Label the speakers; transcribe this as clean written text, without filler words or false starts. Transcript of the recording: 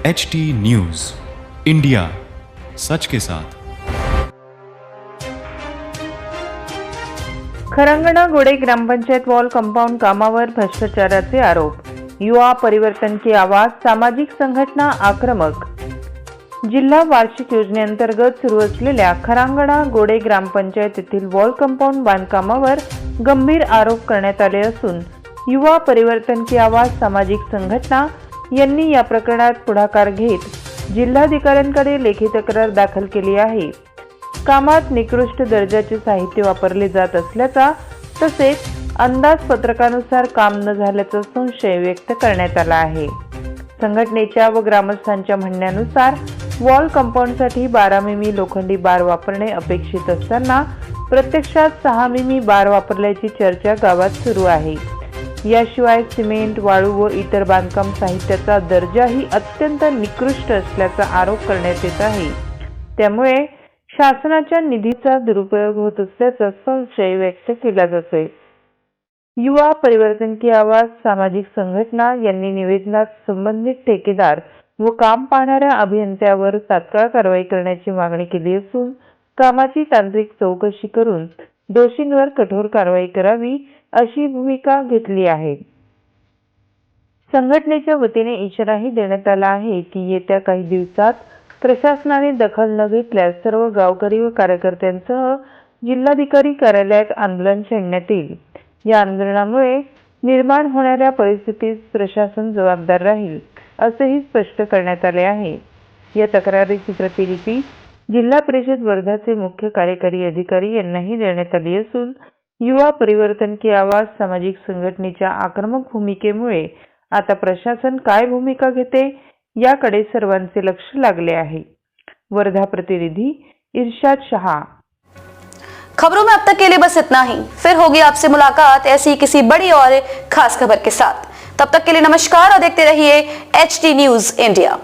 Speaker 1: HD news India, सच के साथ।
Speaker 2: खरांगणा गोडे ग्रामपंचायत wall compound कामावर भ्रष्टाचाराचे आरोप। युवा परिवर्तन की आवाज, सामाजिक संघटना आक्रमक। जिल्हा वार्षिक योजनेअंतर्गत सुरू असलेल्या खरांगणा गोडे ग्रामपंचायत येथील वॉल कंपाउंड बांधकामावर गंभीर आरोप करण्यात आले असून युवा परिवर्तन की आवाज, सामाजिक संघटना यांनी या प्रकरणात पुढाकार घेत जिल्हाधिकाऱ्यांकडे लेखी तक्रार दाखल केली आहे। कामात निकृष्ट दर्जाचे साहित्य वापरले जात असल्याचा तसेच अंदाजपत्रकानुसार काम न झाल्याचा संशय व्यक्त करण्यात आला आहे। संघटनेच्या व ग्रामस्थांच्या म्हणण्यानुसार वॉल कंपाउंडसाठी 12 मिमी लोखंडी बार वापरणे अपेक्षित असताना प्रत्यक्षात 6 मिमी बार वापरल्याची चर्चा गावात सुरू आहे। याशिवाय सिमेंट, वाळू व इतर बांधकाम साहित्याचा दर्जाही अत्यंत निकृष्ट असल्याचा आरोप करण्यात येत आहे। त्यामुळे शासनाच्या निधीचा दुरुपयोग होत असल्याचा संशय व्यक्त केला जातोय। युवा परिवर्तन की आवाज, सामाजिक संघटना यांनी निवेदनात संबंधित ठेकेदार व काम पाहणाऱ्या अभियंत्यावर तात्काळ कारवाई करण्याची मागणी केली असून कामाची तांत्रिक चौकशी करून दोषींवर कठोर कारवाई करावी अशी भूमिका घेतली आहे। संघटनेच्या वतीने इशाराही देण्यात आला आहे की येत्या काही दिवसात प्रशासनाने दखल न घेतल्यास सर्व गावकरी व कार्यकर्त्यांसह जिल्हाधिकारी कार्यालयात आंदोलन छेडण्यात येईल। या आंदोलनामुळे निर्माण होणाऱ्या परिस्थितीस प्रशासन जबाबदार राहील असेही स्पष्ट करण्यात आले आहे। या तक्रारीची प्रतिलिपी जिल्हा परिषद वर्धाचे मुख्य कार्यकारी अधिकारी यांनाही देण्यात आली असून युवा परिवर्तन की आवाज, सामाजिक संघटनेच्या आक्रमक भूमिकेमुळे आता प्रशासन काय भूमिका घेते याकडे सर्वांचे लक्ष लागले आहे। वर्धा प्रतिनिधि इरशाद शाह।
Speaker 3: खबरों में अब तक के लिए बस इतना ही, फिर होगी आपसे मुलाकात ऐसी किसी बड़ी और खास खबर के साथ। तब तक के लिए नमस्कार और देखते रहिए HD न्यूज इंडिया।